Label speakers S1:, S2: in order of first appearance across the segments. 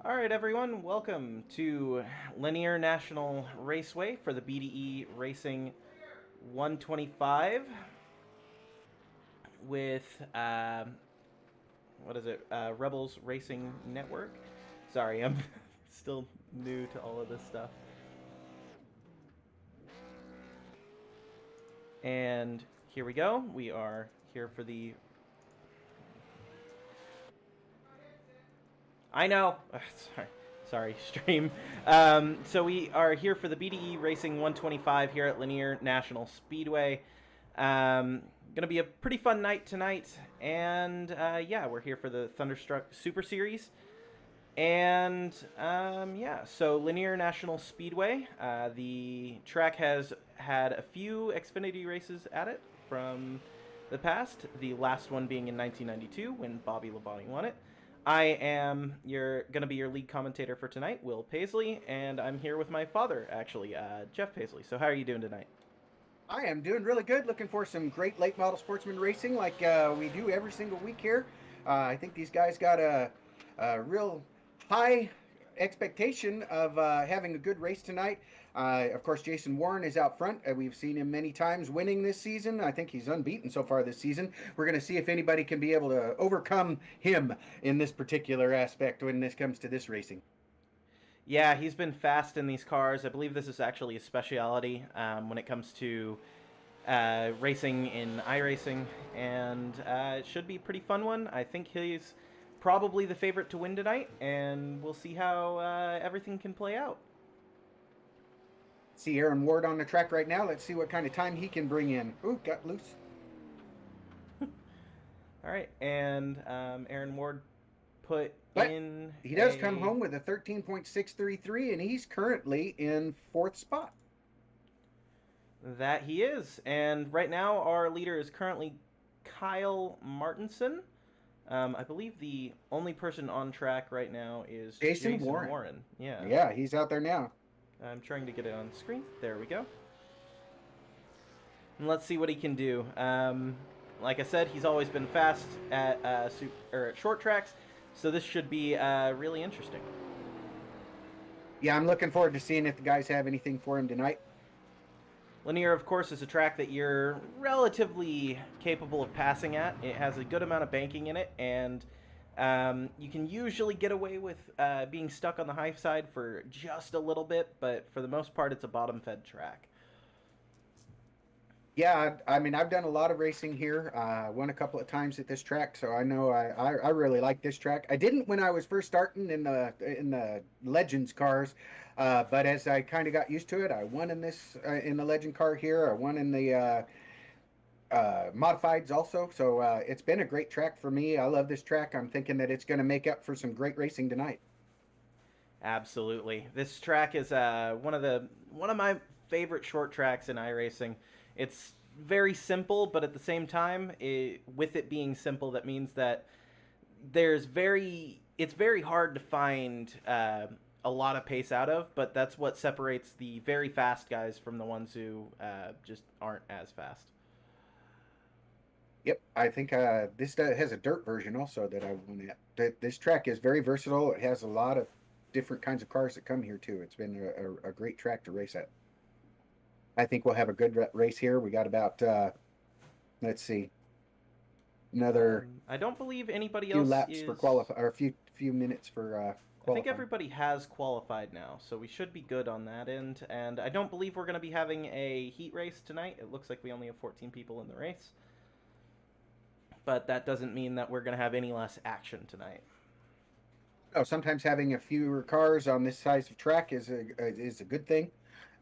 S1: All right, everyone, welcome to Lanier National Raceway for the BDE Racing 125 with, what is it, Rebels Racing Network. Sorry, I'm still new to all of this stuff. And here we go. We are here for the... I know. Sorry, stream. So we are here for the BDE Racing 125 here at Lanier National Speedway. Gonna be a pretty fun night tonight, and yeah, we're here for the Thunderstruck Super Series. And yeah, so Lanier National Speedway, the track has had a few Xfinity races at it from the past, the last one being in 1992 when Bobby Labonte won it. I am going to be your lead commentator for tonight, Will Paisley, and I'm here with my father, actually, Jeff Paisley. So how are you doing tonight?
S2: I am doing really good. Looking for some great late model sportsman racing like we do every single week here. I think these guys got a real high expectation of having a good race tonight. Of course, Jason Warren is out front. We've seen him many times winning this season. I think he's unbeaten so far this season. We're going to see if anybody can be able to overcome him in this particular aspect when this comes to this racing.
S1: Yeah, he's been fast in these cars. I believe this is actually a speciality when it comes to racing in iRacing, and it should be a pretty fun one. I think he's probably the favorite to win tonight, and we'll see how everything can play out.
S2: See Aaron Ward on the track right now. Let's see what kind of time he can bring in. Ooh, got loose.
S1: All right, and Aaron Ward put
S2: But
S1: in
S2: he does come home with a 13.633, and he's currently in fourth spot.
S1: That he is. And right now, our leader is currently Kyle Martinson. I believe the only person on track right now is
S2: Jason
S1: Jason
S2: Warren.
S1: Warren. Yeah.
S2: Yeah, he's out there now.
S1: I'm trying to get it on screen. There we go. And let's see what he can do. Like I said, he's always been fast at at short tracks, so this should be really interesting.
S2: Yeah, I'm looking forward to seeing if the guys have anything for him tonight.
S1: Lanier, of course, is a track that you're relatively capable of passing at. It has a good amount of banking in it, and you can usually get away with being stuck on the high side for just a little bit, but for the most part, it's a bottom-fed track.
S2: Yeah, I mean, I've done a lot of racing here. Won a couple of times at this track, so I know I really like this track. I didn't when I was first starting in the Legends cars, but as I kind of got used to it, I won in this in the Legend car here. I won in the modifieds also. So it's been a great track for me. I love this track. I'm thinking that it's going to make up for some great racing tonight.
S1: Absolutely, this track is one of my favorite short tracks in iRacing. It's very simple, but at the same time, with it being simple, that means that it's very hard to find a lot of pace out of, but that's what separates the very fast guys from the ones who just aren't as fast.
S2: Yep, I think this has a dirt version also that I won at. This track is very versatile. It has a lot of different kinds of cars that come here too. It's been a great track to race at. I think we'll have a good race here. We got about let's see, another
S1: I don't believe anybody
S2: few
S1: else
S2: laps for
S1: is.
S2: qualify or a few minutes for
S1: I think
S2: qualifying.
S1: everybody has qualified now, so we should be good on that end. And I don't believe we're going to be having a heat race tonight. It looks like we only have 14 people in the race. But that doesn't mean that we're going to have any less action tonight.
S2: Oh, sometimes having a fewer cars on this size of track is a good thing,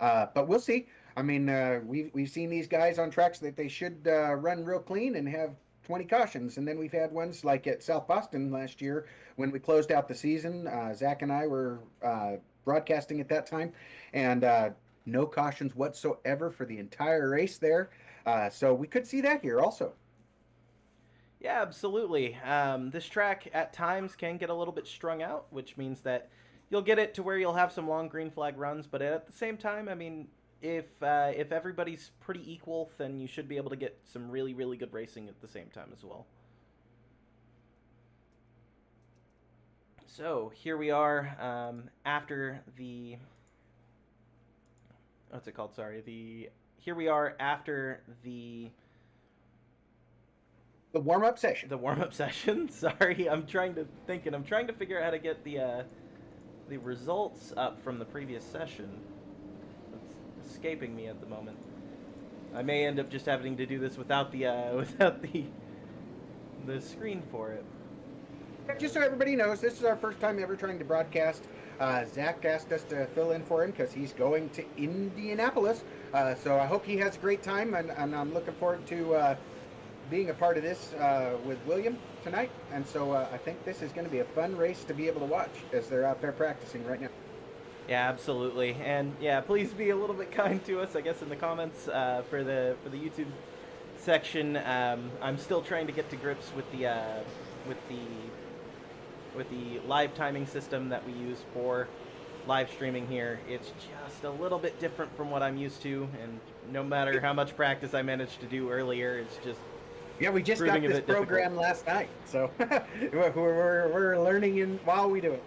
S2: but we'll see. I mean, we've seen these guys on tracks that they should run real clean and have 20 cautions, and then we've had ones like at South Boston last year when we closed out the season. Zach and I were broadcasting at that time, and no cautions whatsoever for the entire race there. So we could see that here also.
S1: Yeah, absolutely. This track at times can get a little bit strung out, which means that you'll get it to where you'll have some long green flag runs. But at the same time, I mean, if everybody's pretty equal, then you should be able to get some really really good racing at the same time as well. So here we are after the what's it called? Sorry, here we are after the
S2: warm-up session.
S1: The warm-up session. Sorry, I'm trying to think, and I'm trying to figure out how to get the results up from the previous session. It's escaping me at the moment. I may end up just having to do this without the the screen for it.
S2: Just so everybody knows, this is our first time ever trying to broadcast. Zach asked us to fill in for him because he's going to Indianapolis. So I hope he has a great time, and I'm looking forward to being a part of this with William tonight. And so I think this is going to be a fun race to be able to watch as they're out there practicing right now.
S1: Yeah, absolutely. And yeah, please be a little bit kind to us, I guess, in the comments for the YouTube section. I'm still trying to get to grips with the live timing system that we use for live streaming here. It's just a little bit different from what I'm used to, and no matter how much practice I managed to do earlier, it's just
S2: we just got this program last night, so we're learning while we do it.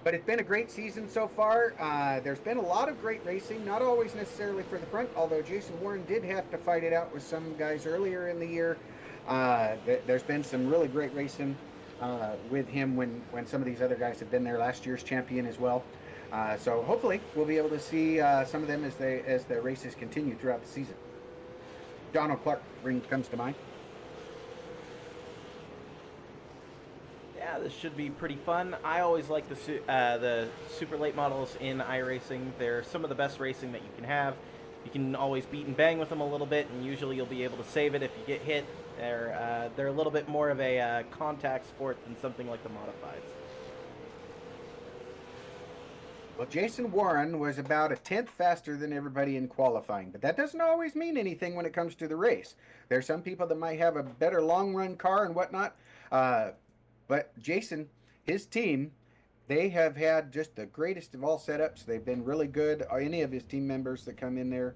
S2: But it's been a great season so far. There's been a lot of great racing, not always necessarily for the front, although Jason Warren did have to fight it out with some guys earlier in the year. There's been some really great racing with him when some of these other guys have been there. Last year's champion as well. So hopefully we'll be able to see some of them as the races continue throughout the season. Donald Clark comes to mind.
S1: Yeah, this should be pretty fun. I always like the super late models in iRacing. They're some of the best racing that you can have. You can always beat and bang with them a little bit, and usually you'll be able to save it if you get hit. They're a little bit more of a contact sport than something like the modifieds.
S2: Well, Jason Warren was about a tenth faster than everybody in qualifying, but that doesn't always mean anything when it comes to the race. There's some people that might have a better long-run car and whatnot, but Jason, his team, they have had just the greatest of all setups. They've been really good, any of his team members that come in there.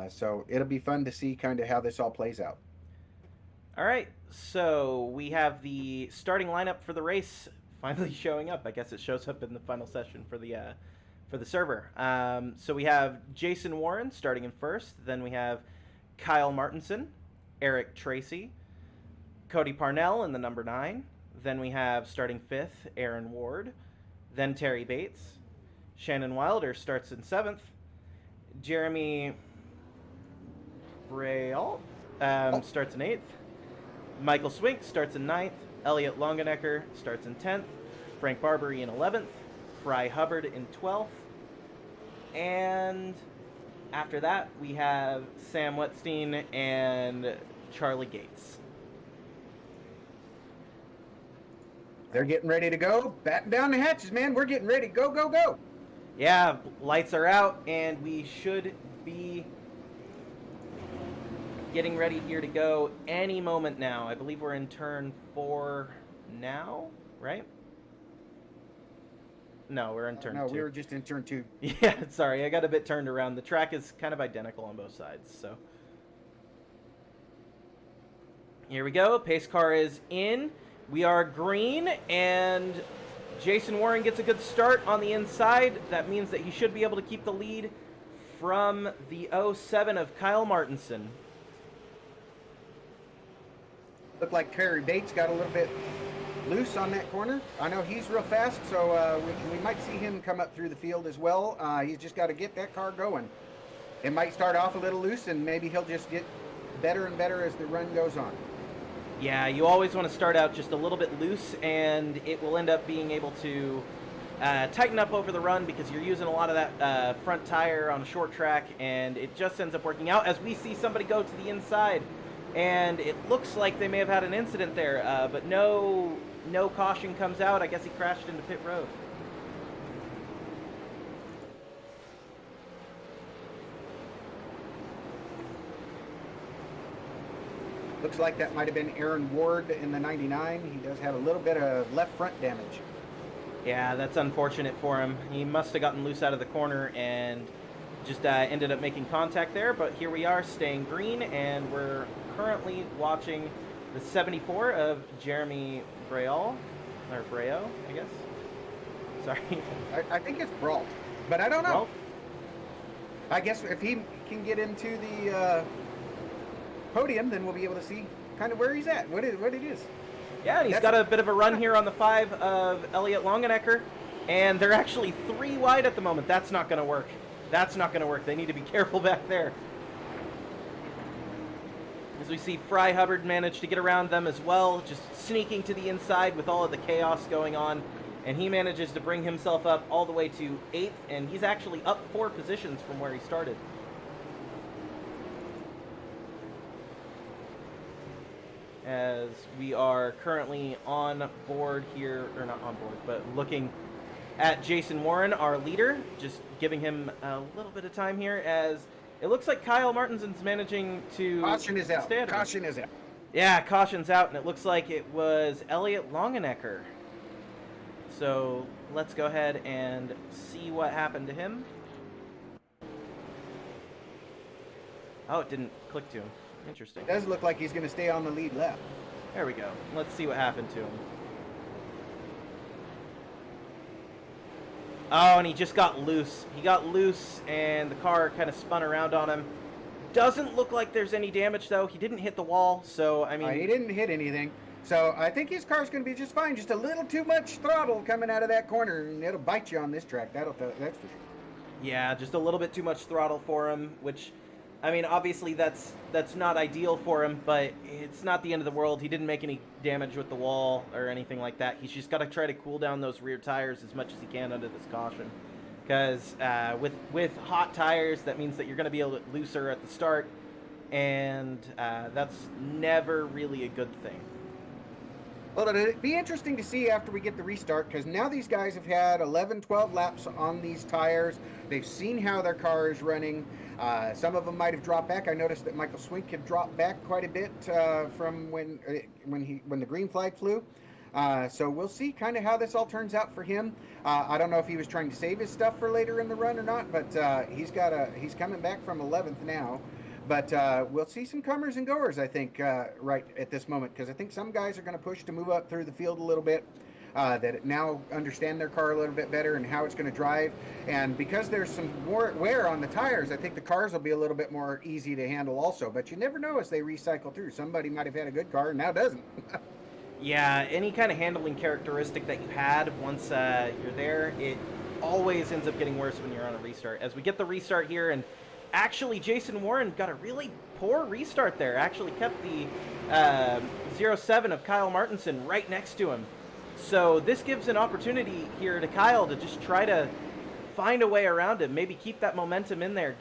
S2: So it'll be fun to see kind of how this all plays out.
S1: All right, so we have the starting lineup for the race finally showing up. I guess it shows up in the final session for the server. So we have Jason Warren starting in first. Then we have Kyle Martinson, Eric Tracy, Cody Parnell in the number 9. Then we have starting 5th, Aaron Ward. Then Terry Bates. Shannon Wilder starts in 7th. Jeremy Braille starts in 8th. Michael Swink starts in 9th. Elliot Longenecker starts in 10th. Frank Barbary in 11th. Frye Hubbard in 12th. And after that, we have Sam Wetstein and Charlie Gates.
S2: They're getting ready to go. Batten down the hatches, man. We're getting ready. Go, go, go.
S1: Yeah, lights are out, and we should be getting ready here to go any moment now. I believe we're in turn 4 now, right? No, we're in turn 2.
S2: No, we were just in turn 2.
S1: Yeah, sorry. I got a bit turned around. The track is kind of identical on both sides, so. Here we go. Pace car is in. We are green, and Jason Warren gets a good start on the inside. That means that he should be able to keep the lead from the 07 of Kyle Martinson.
S2: Looked like Terry Bates got a little bit loose on that corner. I know he's real fast, so we might see him come up through the field as well. He's just got to get that car going. It might start off a little loose, and maybe he'll just get better and better as the run goes on.
S1: Yeah, you always want to start out just a little bit loose, and it will end up being able to tighten up over the run because you're using a lot of that front tire on a short track, and it just ends up working out as we see somebody go to the inside. And it looks like they may have had an incident there, but no caution comes out. I guess he crashed into pit road.
S2: Looks like that might have been Aaron Ward in the 99. He does have a little bit of left front damage.
S1: Yeah, that's unfortunate for him. He must have gotten loose out of the corner and just ended up making contact there. But here we are staying green, and we're currently watching the 74 of Jeremy Braille, or Braille, I guess. Sorry.
S2: I think it's Brault, but I don't know.
S1: Brault?
S2: I guess if he can get into the podium, then we'll be able to see kind of where he's at, what it is.
S1: Yeah, and he's got a bit of a run here on the 5 of Elliott Longenecker, and they're actually 3 wide at the moment. That's not going to work. That's not going to work. They need to be careful back there. As we see Frye Hubbard manage to get around them as well, just sneaking to the inside with all of the chaos going on, and he manages to bring himself up all the way to 8th, and he's actually up 4 positions from where he started. As we are currently on board here, or not on board, but looking at Jason Warren, our leader, just giving him a little bit of time here, as it looks like Kyle Martinson's managing to...
S2: Caution is out. Caution is out.
S1: Yeah, caution's out, and it looks like it was Elliott Longenecker. So let's go ahead and see what happened to him. Oh, it didn't click to him. Interesting.
S2: It does look like he's going to stay on the lead lap.
S1: There we go. Let's see what happened to him. Oh, and he just got loose. He got loose, and the car kind of spun around on him. Doesn't look like there's any damage, though. He didn't hit the wall, so, I mean...
S2: he didn't hit anything. So I think his car's going to be just fine. Just a little too much throttle coming out of that corner, and it'll bite you on this track. That's for sure.
S1: Yeah, just a little bit too much throttle for him, which... I mean, obviously that's not ideal for him, but it's not the end of the world. He didn't make any damage with the wall or anything like that. He's just got to try to cool down those rear tires as much as he can under this caution. Because with hot tires, that means that you're going to be a little bit looser at the start, and that's never really a good thing.
S2: Well, it'll be interesting to see after we get the restart, because now these guys have had 11, 12 laps on these tires. They've seen how their car is running. Some of them might have dropped back. I noticed that Michael Swink had dropped back quite a bit from when the green flag flew. So we'll see kind of how this all turns out for him. I don't know if he was trying to save his stuff for later in the run or not, but he's coming back from 11th now. But we'll see some comers and goers, I think, right at this moment, because I think some guys are going to push to move up through the field a little bit, that now understand their car a little bit better and how it's going to drive. And because there's some more wear on the tires, I think the cars will be a little bit more easy to handle also. But you never know as they recycle through. Somebody might have had a good car and now doesn't.
S1: Yeah, any kind of handling characteristic that you had once you're there, it always ends up getting worse when you're on a restart. As we get the restart here, and actually Jason Warren got a really poor restart there. Actually kept the 07 of Kyle Martinson right next to him. So this gives an opportunity here to Kyle to just try to find a way around him. Maybe keep that momentum in there.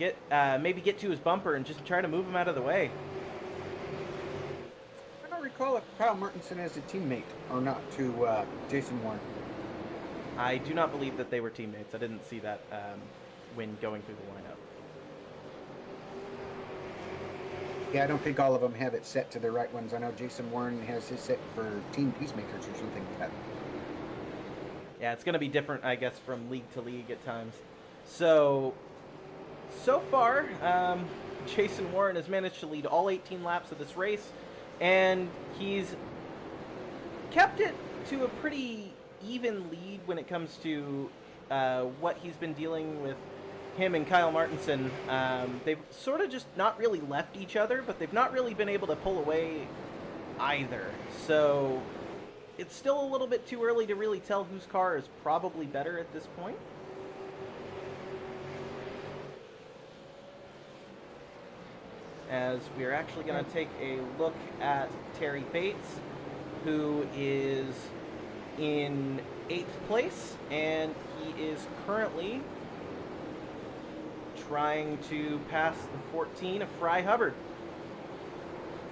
S1: Maybe get to his bumper and just try to move him out of the way.
S2: I don't recall if Kyle Martinson is a teammate or not to Jason Warren.
S1: I do not believe that they were teammates. I didn't see that when going through the lineup.
S2: Yeah, I don't think all of them have it set to the right ones. I know Jason Warren has his set for Team Peacemakers or something like that.
S1: Yeah, it's going to be different, I guess, from league to league at times. So far, Jason Warren has managed to lead all 18 laps of this race, and he's kept it to a pretty even lead when it comes to what he's been dealing with him and Kyle Martinson. They've sort of just not really left each other, but they've not really been able to pull away either. So it's still a little bit too early to really tell whose car is probably better at this point. As we are actually going to take a look at Terry Bates, who is in 8th place, and he is currently trying to pass the 14 of Frye Hubbard.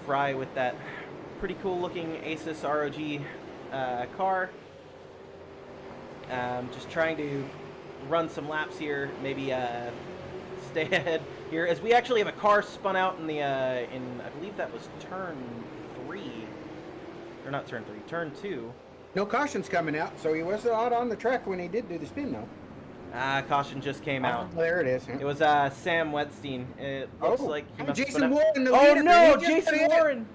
S1: Frye with that pretty cool looking Asus ROG car. Just trying to run some laps here, maybe stay ahead here, as we actually have a car spun out in the I believe that was turn 3, or not turn 3, turn 2.
S2: No cautions coming out, so he was out on the track when he did do the spin though.
S1: Caution just came out.
S2: There it is. Huh?
S1: It was Sam Wetstein. It looks like he must
S2: Jason
S1: have
S2: Warren.
S1: Oh no, Jason Warren!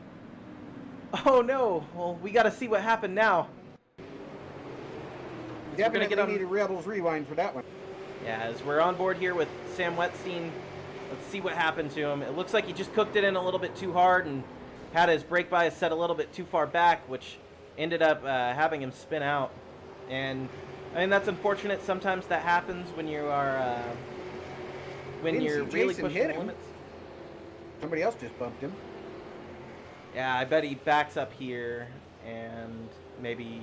S1: Oh no! Well, we got to see what happened now.
S2: Definitely need a Rebels rewind for that one.
S1: Yeah, as we're on board here with Sam Wetstein, let's see what happened to him. It looks like he just cooked it in a little bit too hard and had his brake bias set a little bit too far back, which ended up having him spin out. And I mean, that's unfortunate. Sometimes that happens when you are when you're really pushing the limits.
S2: Somebody else just bumped him.
S1: Yeah, I bet he backs up here, and maybe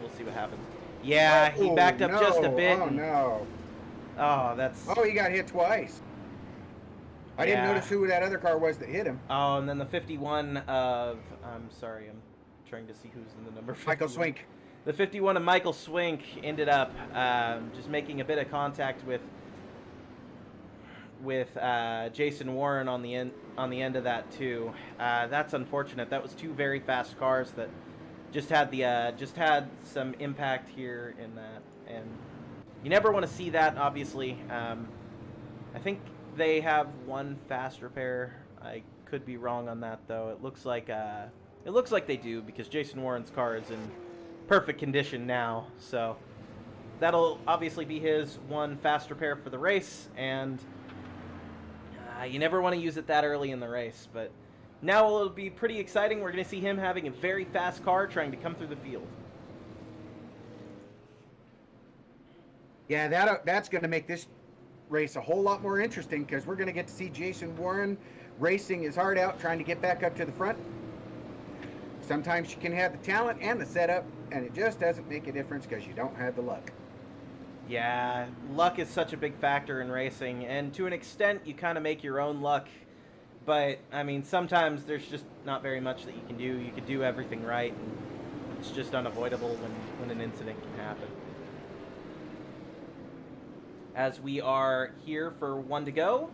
S1: we'll see what happens. Yeah, he backed up just a bit.
S2: Oh, no.
S1: Oh, that's...
S2: Oh, he got hit twice. I didn't notice who that other car was that hit him.
S1: Oh, and then the 51 of... I'm sorry, I'm trying to see who's in the number 51.
S2: Michael Swink.
S1: The 51 of Michael Swink ended up just making a bit of contact with Jason Warren on the end of that too. That's unfortunate. That was two very fast cars that just had some impact here in that, and you never want to see that. Obviously, I think they have one fast repair. I could be wrong on that though. It looks like they do, because Jason Warren's car is in perfect condition now. So that'll obviously be his one fast repair for the race, and you never want to use it that early in the race, but now it'll be pretty exciting. We're going to see him having a very fast car trying to come through the field.
S2: Yeah, that's going to make this race a whole lot more interesting, because we're going to get to see Jason Warren racing his heart out, trying to get back up to the front. Sometimes you can have the talent and the setup, and it just doesn't make a difference because you don't have the luck.
S1: Yeah, luck is such a big factor in racing, and to an extent, you kind of make your own luck. But, I mean, sometimes there's just not very much that you can do. You could do everything right, and it's just unavoidable when an incident can happen. As we are here for one to go,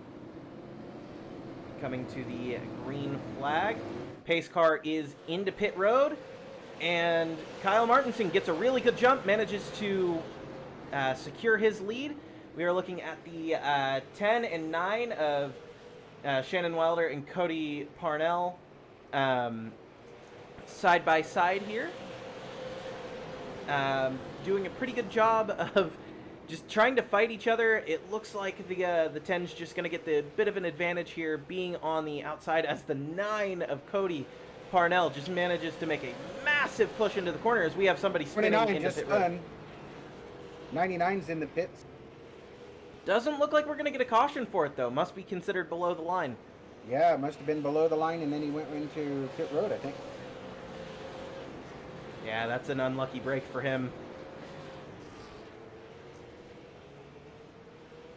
S1: coming to the green flag, pace car is into pit road, and Kyle Martinson gets a really good jump, manages to secure his lead. We are looking at the 10 and 9 of Shannon Wilder and Cody Parnell side by side here, doing a pretty good job of just trying to fight each other. It looks like the 10's just going to get the bit of an advantage here, being on the outside, as the 9 of Cody Parnell just manages to make a massive push into the corner as we have somebody spinning into pit road.
S2: 99's in the pits.
S1: Doesn't look like we're going to get a caution for it, though. Must be considered below the line.
S2: Yeah, it must have been below the line, and then he went into pit road, I think.
S1: Yeah, that's an unlucky break for him.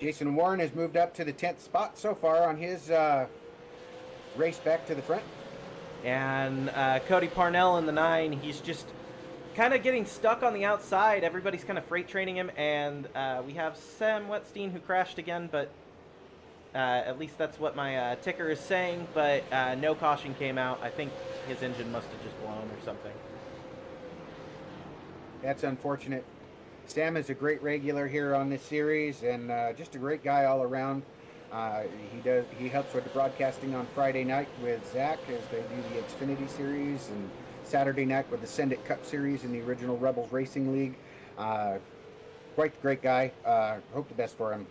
S2: Jason Warren has moved up to the 10th spot so far on his race back to the front.
S1: And Cody Parnell in the 9, he's just kind of getting stuck on the outside. Everybody's kind of freight training him, and we have Sam Wetstein who crashed again, but at least that's what my ticker is saying, but no caution came out. I think his engine must have just blown or something.
S2: That's unfortunate. Sam is a great regular here on this series, and just a great guy all around. He helps with the broadcasting on Friday night with Zach as they do the Xfinity series, and Saturday night with the Send It Cup series in the original Rebels Racing League. Quite the great guy. Hope the best for him.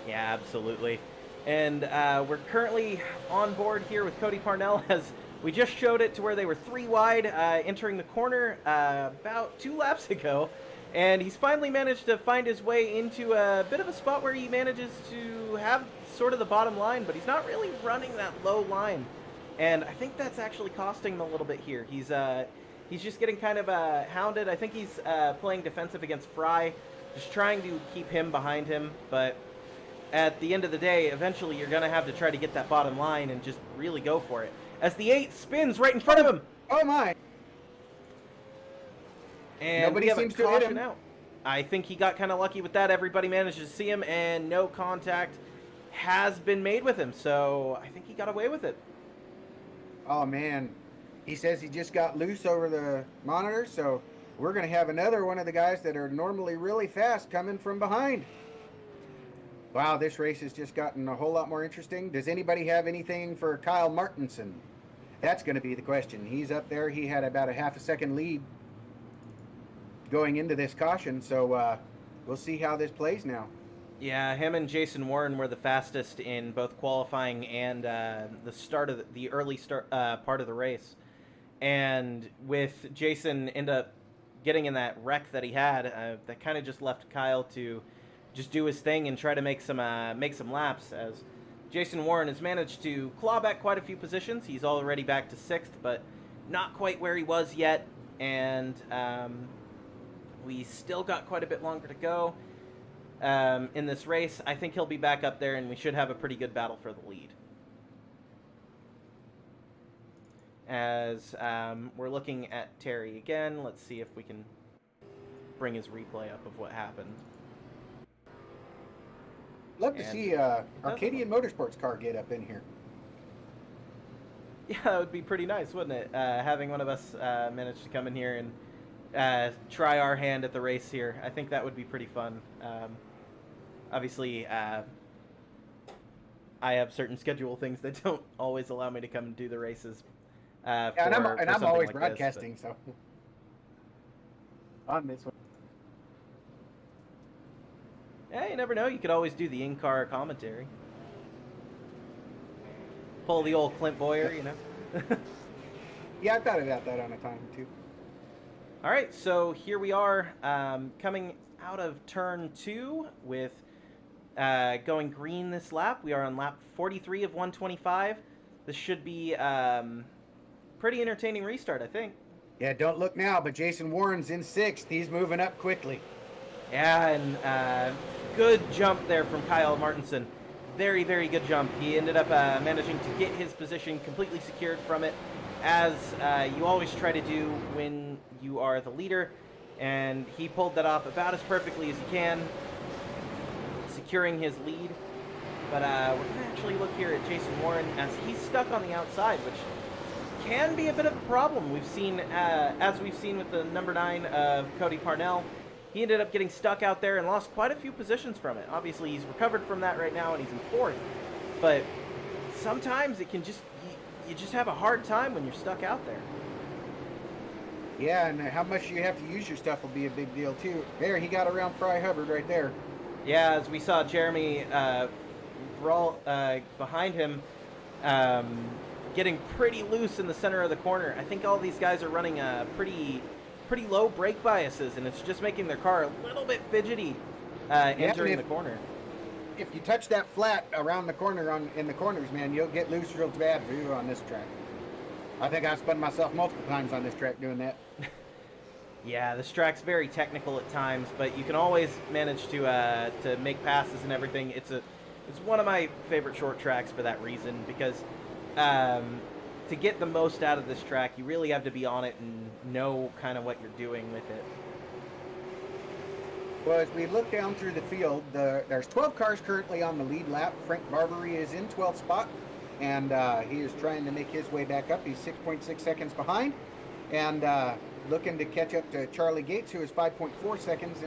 S1: Yeah, absolutely. And we're currently on board here with Cody Parnell, as we just showed it to where they were 3 wide entering the corner about 2 laps ago. And he's finally managed to find his way into a bit of a spot where he manages to have sort of the bottom line, but he's not really running that low line. And I think that's actually costing him a little bit here. He's just getting kind of hounded. I think he's playing defensive against Frye, just trying to keep him behind him. But at the end of the day, eventually you're going to have to try to get that bottom line and just really go for it. As the 8 spins right in front of him.
S2: Oh my!
S1: And
S2: nobody seems to hit him.
S1: Out. I think he got kind of lucky with that. Everybody managed to see him, and no contact has been made with him. So I think he got away with it.
S2: Oh man, he says he just got loose over the monitor, so we're going to have another one of the guys that are normally really fast coming from behind. Wow, this race has just gotten a whole lot more interesting. Does anybody have anything for Kyle Martinson That's going to be the question. He's up there. He had about a half a second lead going into this caution, so we'll see how this plays now.
S1: Yeah, him and Jason Warren were the fastest in both qualifying and the start of the early start part of the race. And with Jason end up getting in that wreck that he had, that kind of just left Kyle to just do his thing and try to make some laps. As Jason Warren has managed to claw back quite a few positions. He's already back to 6th, but not quite where he was yet. And we still got quite a bit longer to go in this race. I think he'll be back up there, and we should have a pretty good battle for the lead. As we're looking at Terry again, let's see if we can bring his replay up of what happened.
S2: Love to see Arcadian Motorsports car get up in here.
S1: Yeah, that would be pretty nice, wouldn't it? Having one of us manage to come in here and try our hand at the race here. I think that would be pretty fun. Obviously, I have certain schedule things that don't always allow me to come and do the races.
S2: And I'm always
S1: like
S2: broadcasting,
S1: this,
S2: so on this one.
S1: Yeah, you never know. You could always do the in-car commentary. Pull the old Clint Boyer, you know.
S2: Yeah, I thought about that on a time, too.
S1: All right, so here we are coming out of turn 2 with going green this lap. We are on lap 43 of 125. This should be pretty entertaining restart, I think.
S2: Yeah, don't look now, but Jason Warren's in 6th. He's moving up quickly.
S1: Yeah, and good jump there from Kyle Martinson. Very, very good jump. He ended up managing to get his position completely secured from it, as you always try to do when you are the leader. And he pulled that off about as perfectly as he can, securing his lead. But we're going to actually look here at Jason Warren as he's stuck on the outside, which can be a bit of a problem. We've seen, as we've seen with the number 9 of Cody Parnell, he ended up getting stuck out there and lost quite a few positions from it. Obviously, he's recovered from that right now, and he's in 4th. But sometimes it can just, you just have a hard time when you're stuck out there.
S2: Yeah, and how much you have to use your stuff will be a big deal, too. There, he got around Frye Hubbard right there.
S1: Yeah, as we saw Jeremy brawl behind him, getting pretty loose in the center of the corner. I think all these guys are running pretty low brake biases, and it's just making their car a little bit fidgety entering the corner.
S2: If you touch that flat around the corner in the corners, man, you'll get loose real bad too on this track. I think I've spun myself multiple times on this track doing that.
S1: Yeah, this track's very technical at times, but you can always manage to make passes and everything. It's one of my favorite short tracks for that reason, because to get the most out of this track, you really have to be on it and know kind of what you're doing with it.
S2: Well, as we look down through the field, there's 12 cars currently on the lead lap. Frank Barbary is in 12th spot, and he is trying to make his way back up. He's 6.6 seconds behind, and looking to catch up to Charlie Gates, who is 5.4 seconds,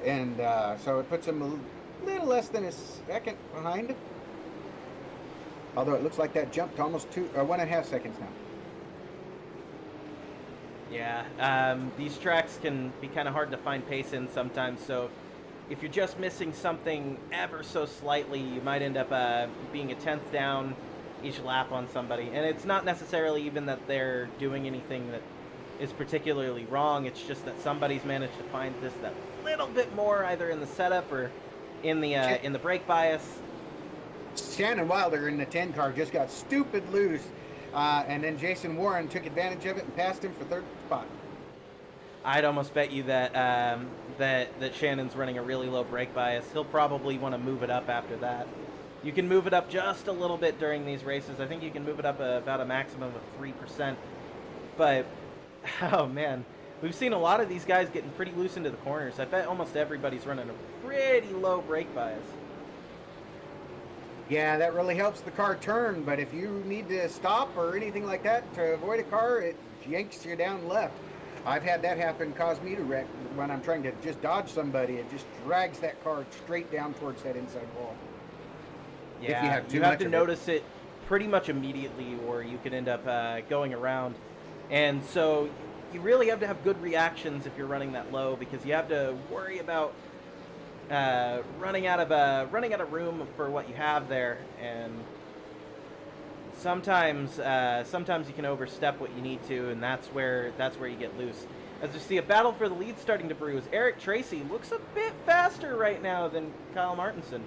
S2: and so it puts him a little less than a second behind. Although it looks like that jumped to almost 1.5 seconds now.
S1: Yeah, these tracks can be kind of hard to find pace in sometimes, so if you're just missing something ever so slightly, you might end up being a 10th down each lap on somebody. And it's not necessarily even that they're doing anything that is particularly wrong, it's just that somebody's managed to find this that little bit more, either in the setup or in the brake bias.
S2: Shannon Wilder in the 10 car just got stupid loose, and then Jason Warren took advantage of it and passed him for 3rd spot.
S1: I'd almost bet you that that Shannon's running a really low brake bias. He'll probably want to move it up after that. You can move it up just a little bit during these races. I think you can move it up about a maximum of 3%. But, oh man, we've seen a lot of these guys getting pretty loose into the corners. I bet almost everybody's running a pretty low brake bias.
S2: Yeah, that really helps the car turn, but if you need to stop or anything like that to avoid a car, it yanks you down left. I've had that happen, cause me to wreck when I'm trying to just dodge somebody. It just drags that car straight down towards that inside wall.
S1: Yeah, you have to notice it pretty much immediately, or you could end up going around. And so you really have to have good reactions if you're running that low, because you have to worry about running out of room for what you have there. And sometimes you can overstep what you need to, and that's where you get loose. As we see a battle for the lead starting to brew, as Eric Tracy looks a bit faster right now than Kyle Martinson.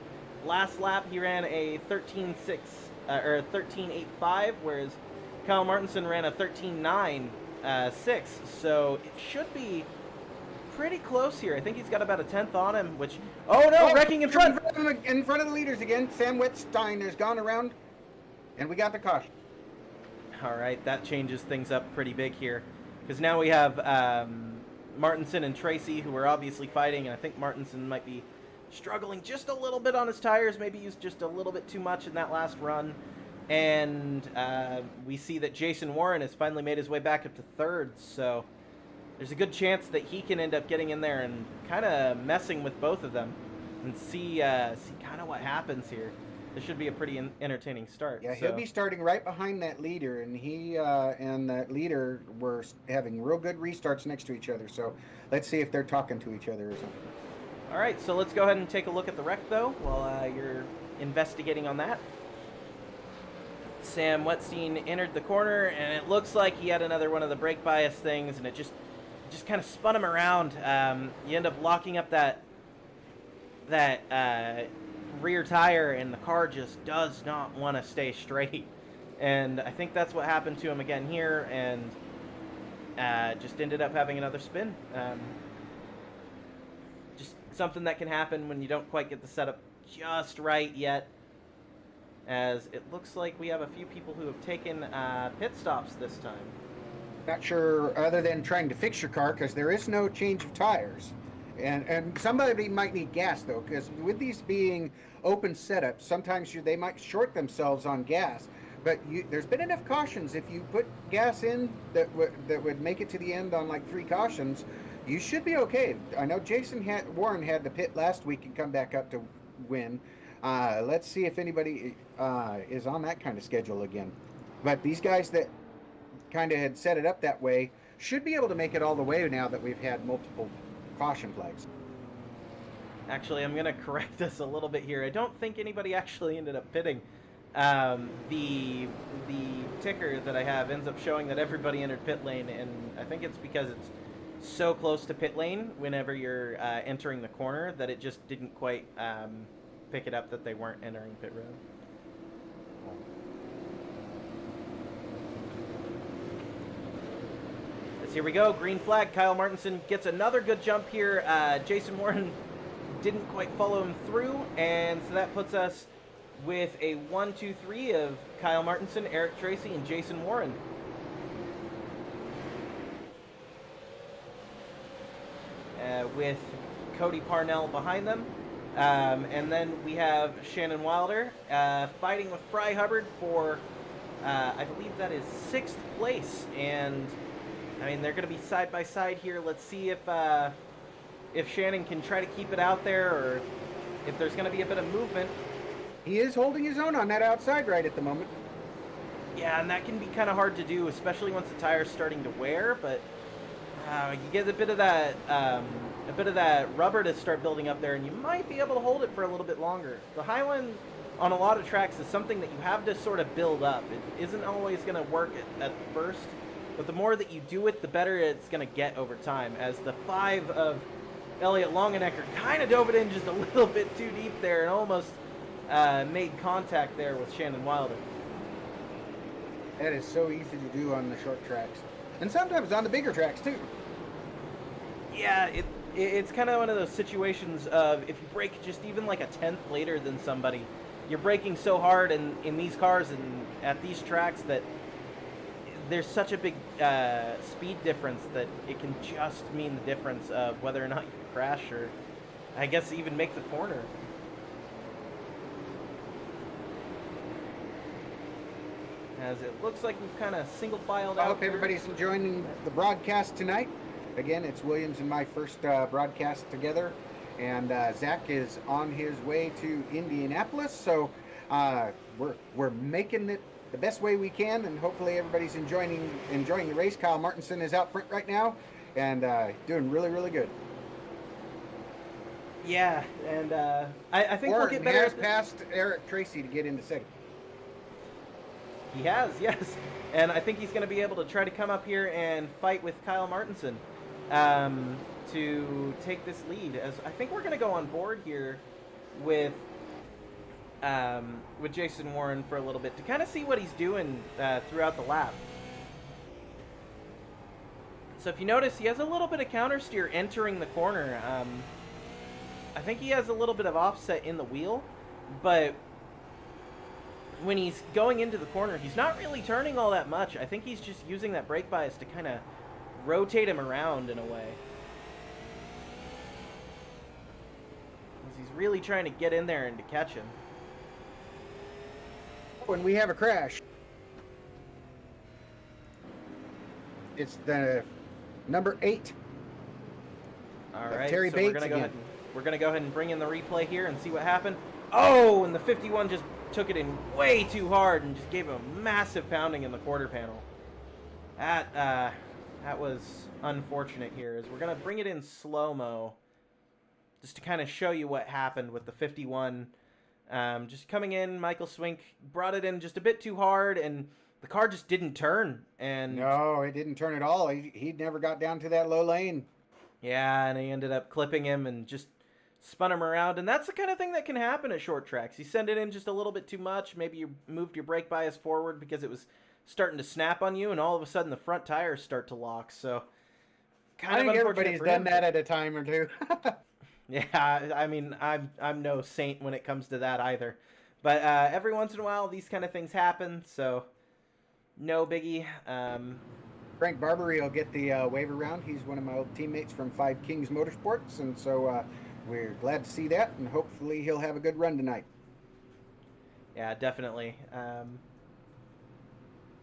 S1: Last lap he ran a 13.6 or a 13.85, whereas Kyle Martinson ran a 13.9.6. So it should be pretty close here. I think he's got about a tenth on him. Which wrecking in front.
S2: In front of the leaders again. Sam Wittstein has gone around, and we got the caution.
S1: All right, that changes things up pretty big here, because now we have Martinson and Tracy, who are obviously fighting, and I think Martinson might be struggling just a little bit on his tires, maybe used just a little bit too much in that last run. And we see that Jason Warren has finally made his way back up to third, so there's a good chance that he can end up getting in there and kind of messing with both of them and see kind of what happens here. This should be a pretty entertaining start.
S2: Yeah, he'll be starting right behind that leader, and he and that leader were having real good restarts next to each other. So let's see if they're talking to each other or something.
S1: All right, so let's go ahead and take a look at the wreck, though, while you're investigating on that. Sam Wetstein entered the corner, and it looks like he had another one of the brake bias things, and it just kind of spun him around. You end up locking up that rear tire, and the car just does not want to stay straight. And I think that's what happened to him again here, and just ended up having another spin. Just something that can happen when you don't quite get the setup just right yet, as it looks like we have a few people who have taken pit stops this time.
S2: Not sure, other than trying to fix your car, because there is no change of tires. And somebody might need gas, though, because with these being open setups, sometimes they might short themselves on gas. But there's been enough cautions. If you put gas in that would make it to the end on like 3 cautions, you should be okay. I know Warren had to pit last week and come back up to win. Let's see if anybody is on that kind of schedule again. But these guys that kind of had set it up that way should be able to make it all the way now that we've had multiple caution flags.
S1: Actually, I'm going to correct this a little bit here. I don't think anybody actually ended up pitting. The ticker that I have ends up showing that everybody entered pit lane, and I think it's because it's so close to pit lane whenever you're entering the corner that it just didn't quite pick it up that they weren't entering pit road. Here we go, green flag. Kyle Martinson gets another good jump here. Jason Warren didn't quite follow him through, and so that puts us with a 1, 2, 3 of Kyle Martinson, Eric Tracy, and Jason Warren. With Cody Parnell behind them. And then we have Shannon Wilder fighting with Frye Hubbard for, I believe that is 6th place. And I mean, they're going to be side by side here. Let's see if Shannon can try to keep it out there, or if there's going to be a bit of movement.
S2: He is holding his own on that outside right at the moment.
S1: Yeah, and that can be kind of hard to do, especially once the tire's starting to wear. But you get a bit of that rubber to start building up there, and you might be able to hold it for a little bit longer. The Highland on a lot of tracks is something that you have to sort of build up. It isn't always going to work at first. But the more that you do it, the better it's going to get over time. As the 5 of Elliott Longenecker kind of dove it in just a little bit too deep there and almost made contact there with Shannon Wilder.
S2: That is so easy to do on the short tracks. And sometimes on the bigger tracks, too.
S1: Yeah, it's kind of one of those situations of if you brake just even like a tenth later than somebody, you're braking so hard in these cars and at these tracks that there's such a big speed difference that it can just mean the difference of whether or not you crash or, I guess, even make the corner. As it looks like we've kind of single filed out.
S2: I hope everybody's enjoying the broadcast tonight. Again, it's Williams and my first broadcast together, and Zach is on his way to Indianapolis, so We're making it the best way we can, and hopefully everybody's enjoying the race. Kyle Martinson is out front right now, and doing really, really good.
S1: Yeah, and I think we'll get better.
S2: Has passed Eric Tracy to get into second.
S1: He has, yes. And I think he's going to be able to try to come up here and fight with Kyle Martinson to take this lead. As I think we're going to go on board here with Jason Warren for a little bit to kind of see what he's doing throughout the lap. So if you notice, he has a little bit of counter steer entering the corner. I think he has a little bit of offset in the wheel, but when he's going into the corner, he's not really turning all that much. I think he's just using that brake bias to kind of rotate him around in a way. He's really trying to get in there and to catch him.
S2: When we have a crash, it's the number 8.
S1: All right,
S2: Terry
S1: so
S2: Bates
S1: we're gonna go ahead and bring in the replay here and see what happened. Oh, and the 51 just took it in way too hard and just gave him a massive pounding in the quarter panel. That was unfortunate here. As we're gonna bring it in slow-mo just to kind of show you what happened with the 51. Just coming in, Michael Swink brought it in just a bit too hard, and the car just didn't turn. And
S2: no, it didn't turn at all. He never got down to that low lane.
S1: Yeah, and he ended up clipping him and just spun him around. And that's the kind of thing that can happen at short tracks. You send it in just a little bit too much. Maybe you moved your brake bias forward because it was starting to snap on you, and all of a sudden the front tires start to lock. So
S2: I think everybody's done that at a time or two.
S1: Yeah, I mean, I'm no saint when it comes to that either. But every once in a while, these kind of things happen, so no biggie.
S2: Frank Barbary will get the wave around. He's one of my old teammates from Five Kings Motorsports, and so we're glad to see that, and hopefully he'll have a good run tonight.
S1: Yeah, definitely.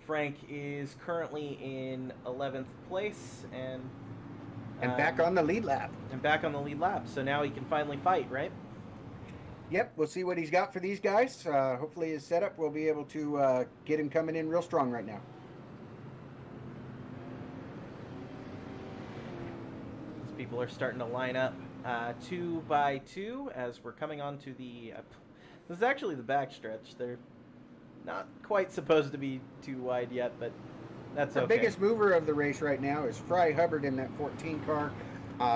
S1: Frank is currently in 11th place, and
S2: back on the lead lap.
S1: And back on the lead lap, so now he can finally fight, right?
S2: Yep, we'll see what he's got for these guys. Hopefully his setup will be able to get him coming in real strong right now.
S1: These people are starting to line up 2 by 2 as we're coming on to the... this is actually the back stretch. They're not quite supposed to be too wide yet, but that's okay.
S2: The biggest mover of the race right now is Frye Hubbard in that 14 car.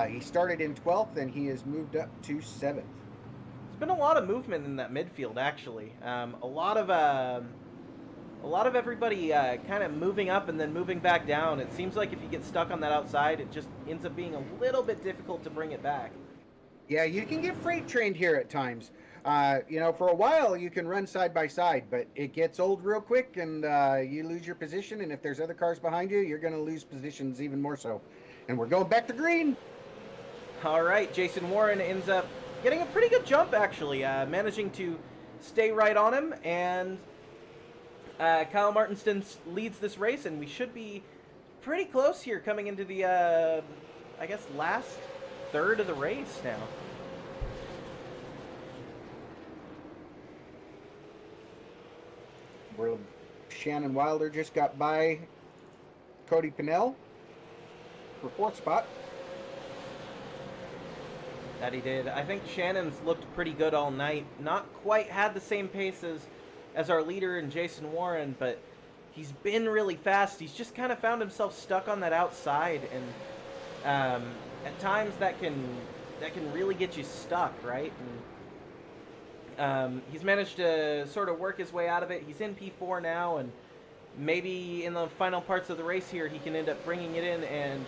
S2: He started in 12th, and he has moved up to 7th.
S1: There's been a lot of movement in that midfield, actually. A lot of everybody kind of moving up and then moving back down. It seems like if you get stuck on that outside, it just ends up being a little bit difficult to bring it back.
S2: Yeah, you can get freight trained here at times. For a while you can run side by side, but it gets old real quick, and you lose your position, and if there's other cars behind you, you're going to lose positions even more so. And we're going back to green.
S1: All right, Jason Warren ends up getting a pretty good jump, actually, managing to stay right on him, and Kyle Martinson leads this race, and we should be pretty close here coming into the, I guess, last third of the race now.
S2: Where Shannon Wilder just got by Cody Pinnell for 4th spot.
S1: That he did. I think Shannon's looked pretty good all night. Not quite had the same pace as our leader and Jason Warren, but he's been really fast. He's just kind of found himself stuck on that outside, and at times that can really get you stuck, right? And he's managed to sort of work his way out of it. He's in P4 now, and maybe in the final parts of the race here, he can end up bringing it in and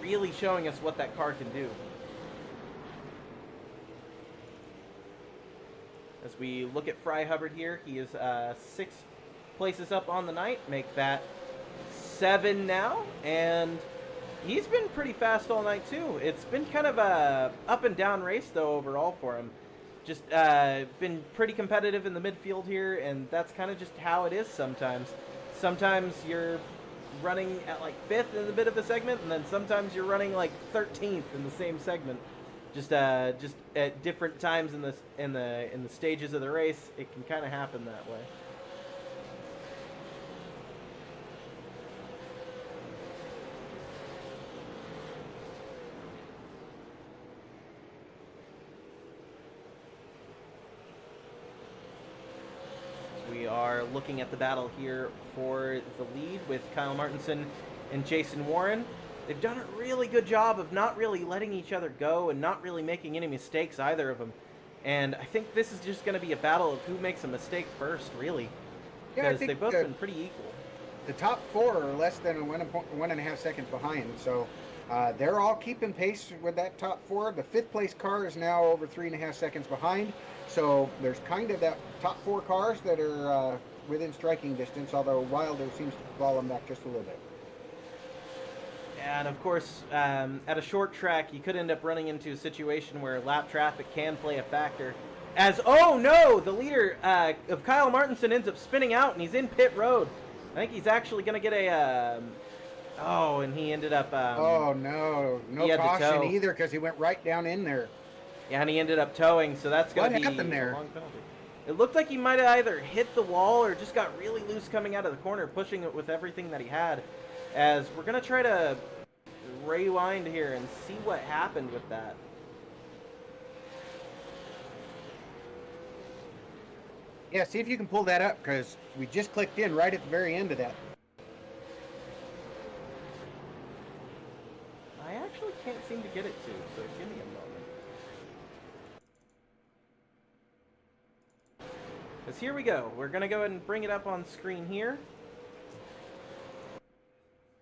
S1: really showing us what that car can do. As we look at Frye Hubbard here, he is 6 places up on the night, make that 7 now, and he's been pretty fast all night too. It's been kind of a up and down race though overall for him. Just been pretty competitive in the midfield here, and that's kind of just how it is sometimes. Sometimes you're running at like 5th in a bit of a segment, and then sometimes you're running like 13th in the same segment. just at different times in the stages of the race, it can kind of happen that way. We are looking at the battle here for the lead with Kyle Martinson and Jason Warren. They've done a really good job of not really letting each other go and not really making any mistakes, either of them. And I think this is just going to be a battle of who makes a mistake first, really. Because they've both been pretty equal.
S2: The top four are less than 1.5 seconds behind, so they're all keeping pace with that top four. The fifth place car is now over 3.5 seconds behind, so there's kind of that top four cars that are within striking distance, although Wilder seems to fall them back just a little bit.
S1: And of course, at a short track, you could end up running into a situation where lap traffic can play a factor. As, oh no, the leader of Kyle Martinson ends up spinning out and he's in pit road. I think he's actually going to get a, oh, and he ended up...
S2: oh no, no caution either because he went right down in there.
S1: Yeah, and he ended up towing, so that's going to be a long penalty. It looked like he might have either hit the wall or just got really loose coming out of the corner, pushing it with everything that he had. As we're going to try to rewind here and see what happened with that.
S2: Yeah, see if you can pull that up, because we just clicked in right at the very end of that.
S1: I actually can't seem to get it to, so give me a moment. Because here we go. We're going to go ahead and bring it up on screen here.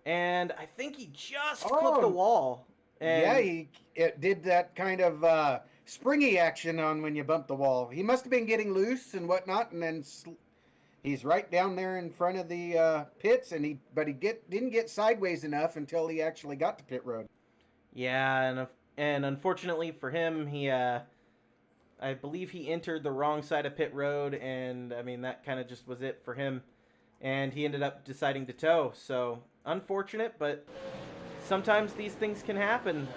S1: And I think he just clipped the wall. And
S2: yeah, it did that kind of springy action on when you bump the wall. He must have been getting loose and whatnot, and then he's right down there in front of the pits, and he didn't get sideways enough until he actually got to pit road.
S1: Yeah, and unfortunately for him, he I believe he entered the wrong side of pit road, and I mean that kind of just was it for him, and he ended up deciding to tow. So unfortunate, but sometimes these things can happen.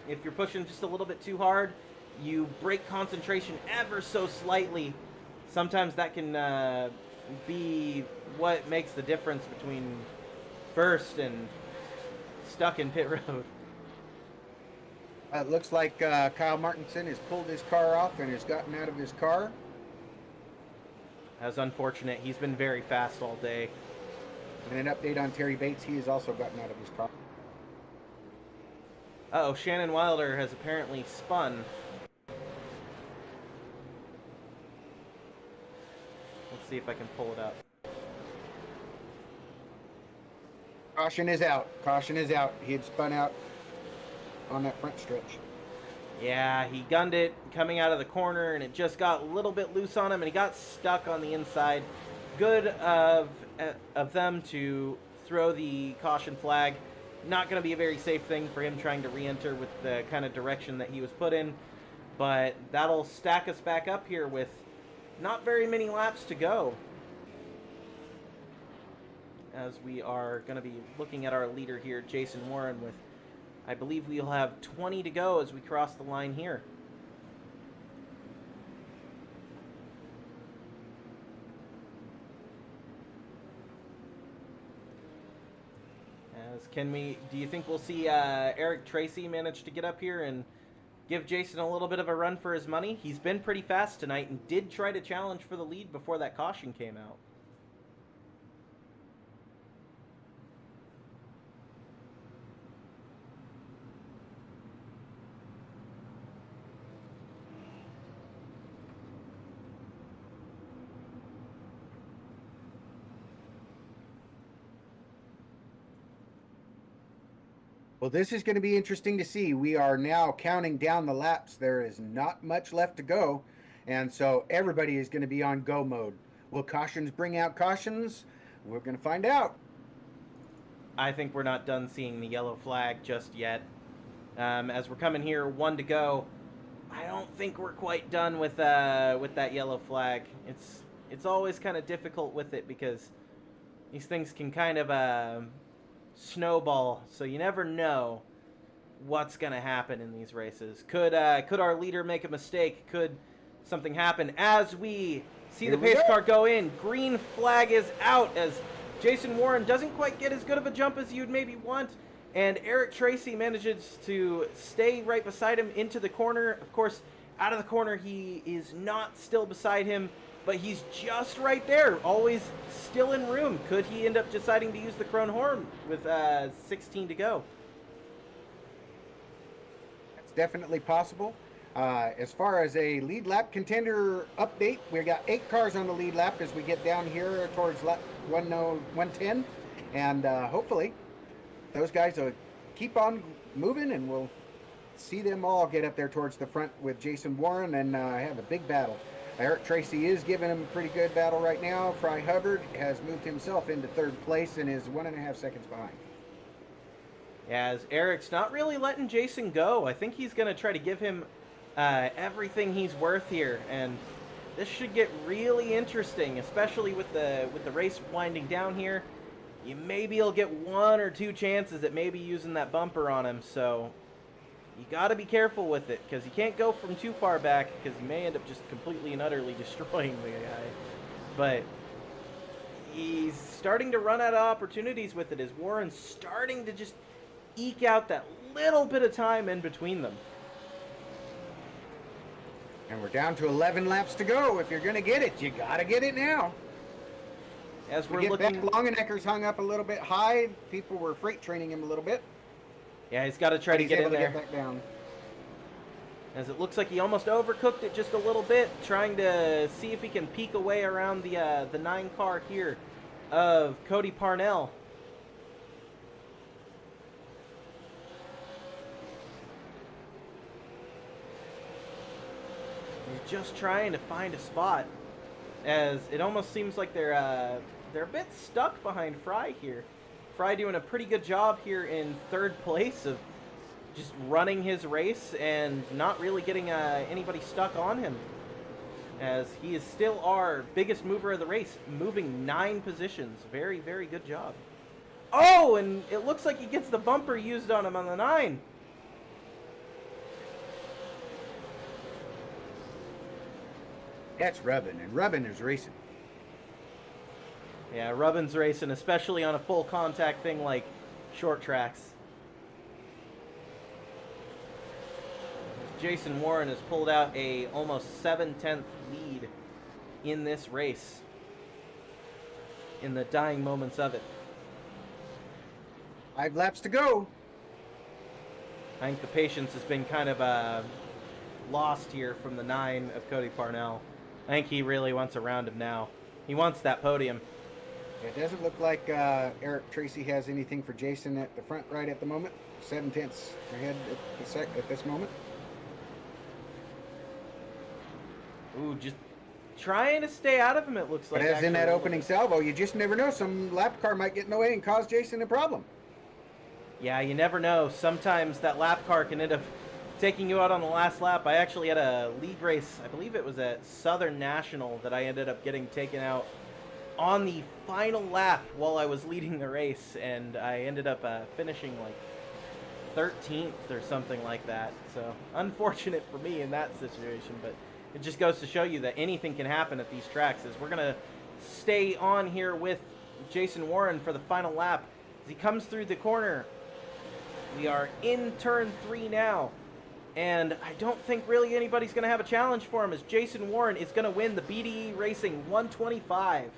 S1: If you're pushing just a little bit too hard, you break concentration ever so slightly. Sometimes that can be what makes the difference between first and stuck in pit road.
S2: It looks like Kyle Martinson has pulled his car off and has gotten out of his car.
S1: That's unfortunate. He's been very fast all day.
S2: And an update on Terry Bates, he has also gotten out of his car.
S1: Uh-oh, Shannon Wilder has apparently spun. Let's see if I can pull it up.
S2: Caution is out. Caution is out. He had spun out on that front stretch.
S1: Yeah, he gunned it coming out of the corner, and it just got a little bit loose on him, and he got stuck on the inside. Good of them to throw the caution flag. Not going to be a very safe thing for him trying to re-enter with the kind of direction that he was put in. But that'll stack us back up here with not very many laps to go. As we are going to be looking at our leader here, Jason Warren, with, I believe we'll have 20 to go as we cross the line here. Do you think we'll see Eric Tracy manage to get up here and give Jason a little bit of a run for his money? He's been pretty fast tonight and did try to challenge for the lead before that caution came out.
S2: Well, this is going to be interesting to see. We are now counting down the laps. There is not much left to go, and so everybody is going to be on go mode. Will cautions bring out cautions? We're going to find out.
S1: I think we're not done seeing the yellow flag just yet. As we're coming here, 1 to go, I don't think we're quite done with that yellow flag. It's always kind of difficult with it because these things can kind of snowball, so you never know. what's going to happen in these races. Could our leader make a mistake? Could something happen? As we see the pace car go in, green flag is out as Jason Warren doesn't quite get as good of a jump as you'd maybe want. And Eric Tracy manages to stay right beside him into the corner. Of course, out of the corner, he is not still beside him, but he's just right there, always still in room. Could he end up deciding to use the Krone Horn with 16 to go?
S2: That's definitely possible. As far as a lead lap contender update, we got 8 cars on the lead lap as we get down here towards lap 110. And hopefully those guys will keep on moving, and we'll see them all get up there towards the front with Jason Warren and have a big battle. Eric Tracy is giving him a pretty good battle right now. Frye Hubbard has moved himself into 3rd place and is 1.5 seconds behind.
S1: Yeah, as Eric's not really letting Jason go. I think he's going to try to give him everything he's worth here, and this should get really interesting, especially with the race winding down here. Maybe he'll get 1 or 2 chances at maybe using that bumper on him, so you got to be careful with it, because you can't go from too far back, because you may end up just completely and utterly destroying the guy. But he's starting to run out of opportunities with it, as Warren's starting to just eke out that little bit of time in between them.
S2: And we're down to 11 laps to go. If you're going to get it, you got to get it now.
S1: As we're
S2: looking
S1: looking,
S2: back, Longenecker's hung up a little bit high. People were freight training him a little bit.
S1: yeah, he's got to try to get in there.
S2: Get back down.
S1: As it looks like he almost overcooked it just a little bit, trying to see if he can peek away around the 9 car here of Cody Parnell. He's just trying to find a spot, as it almost seems like they're a bit stuck behind Frye here. Frye doing a pretty good job here in 3rd place of just running his race and not really getting anybody stuck on him, as he is still our biggest mover of the race, moving 9 positions. Very, very good job. Oh, and it looks like he gets the bumper used on him on the 9.
S2: That's Rubbin, and Rubbin is racing.
S1: Yeah, Rubbin's racing, especially on a full contact thing like short tracks. Jason Warren has pulled out a almost 7/10 lead in this race in the dying moments of it.
S2: 5 laps to go.
S1: I think the patience has been kind of lost here from the 9 of Cody Parnell. I think he really wants a round him now. He wants that podium.
S2: It doesn't look like Eric Tracy has anything for Jason at the front right at the moment. 7/10 ahead at this moment.
S1: Ooh, just trying to stay out of him, it looks like.
S2: But as in that opening salvo, you just never know. Some lap car might get in the way and cause Jason a problem.
S1: Yeah, you never know. Sometimes that lap car can end up taking you out on the last lap. I actually had a league race, I believe it was at Southern National, that I ended up getting taken out on the final lap while I was leading the race, and I ended up finishing like 13th or something like that. So unfortunate for me in that situation, but it just goes to show you that anything can happen at these tracks. As we're gonna stay on here with Jason Warren for the final lap as he comes through the corner. We are in turn 3 now, and I don't think really anybody's gonna have a challenge for him, as Jason Warren is gonna win the BDE Racing 125.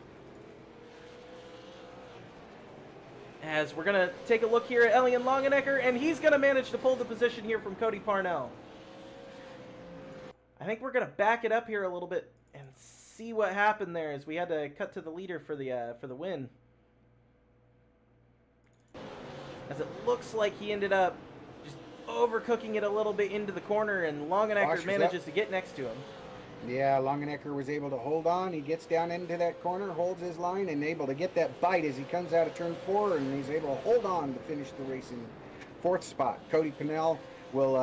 S1: As we're going to take a look here at Elian Longenecker, and he's going to manage to pull the position here from Cody Parnell. I think we're going to back it up here a little bit and see what happened there, as we had to cut to the leader for the win. As it looks like he ended up just overcooking it a little bit into the corner, and Longenecker manages to get next to him.
S2: Yeah, Longenecker was able to hold on. He gets down into that corner, holds his line, and able to get that bite as he comes out of turn 4, and he's able to hold on to finish the race in 4th spot. Cody Parnell will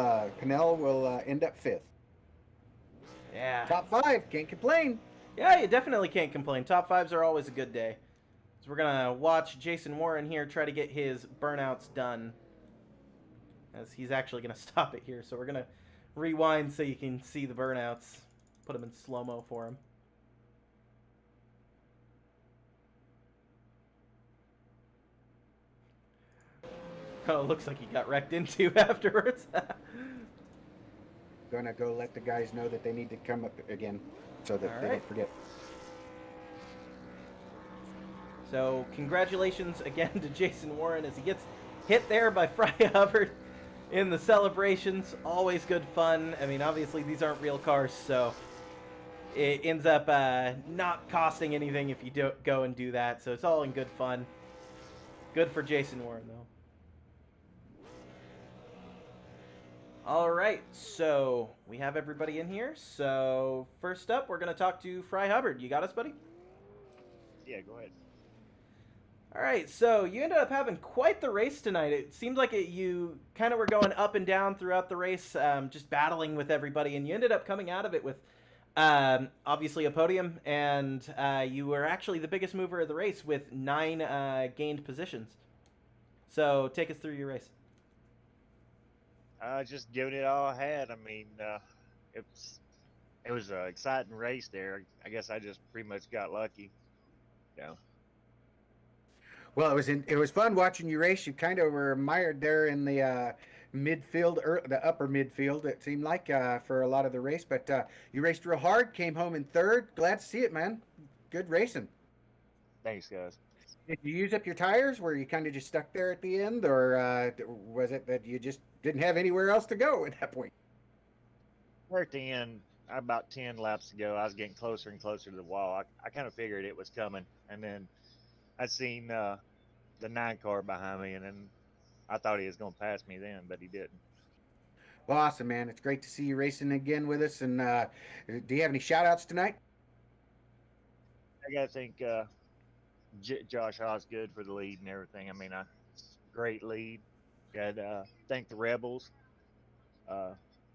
S2: end up 5th.
S1: Yeah.
S2: Top 5, can't complain.
S1: Yeah, you definitely can't complain. Top 5s are always a good day. So we're going to watch Jason Warren here try to get his burnouts done. as he's actually going to stop it here. So we're going to rewind so you can see the burnouts. Put them in slow-mo for him. Oh, it looks like he got wrecked into afterwards.
S2: Gonna go let the guys know that they need to come up again so that they don't forget.
S1: So congratulations again to Jason Warren as he gets hit there by Frye Hubbard in the celebrations. Always good fun. I mean, obviously these aren't real cars, so it ends up not costing anything if you don't go and do that. So it's all in good fun. Good for Jason Warren, though. All right, so we have everybody in here. So first up, we're going to talk to Frye Hubbard. You got us, buddy?
S3: Yeah, go ahead.
S1: All right, so you ended up having quite the race tonight. It seemed like you kind of were going up and down throughout the race, just battling with everybody, and you ended up coming out of it with obviously a podium, and you were actually the biggest mover of the race with 9 gained positions. So take us through your race.
S3: Just giving it all I had. I mean, it was an exciting race there. I guess I just pretty much got lucky. Yeah.
S2: Well, it was fun watching you race. You kind of were mired there in the midfield, or the upper midfield. It seemed like for a lot of the race, but you raced real hard. Came home in third. Glad to see it, man. Good racing.
S3: Thanks, guys.
S2: Did you use up your tires? Were you kind of just stuck there at the end, or was it that you just didn't have anywhere else to go at that point?
S3: At the end, about 10 laps to go, I was getting closer and closer to the wall. I kind of figured it was coming, and then I seen the 9 car behind me, and then I thought he was going to pass me then, but he didn't.
S2: Well, awesome, man. It's great to see you racing again with us. And do you have any shout-outs tonight?
S3: I got to thank Josh Osgood for the lead and everything. I mean, great lead. Got thank the Rebels,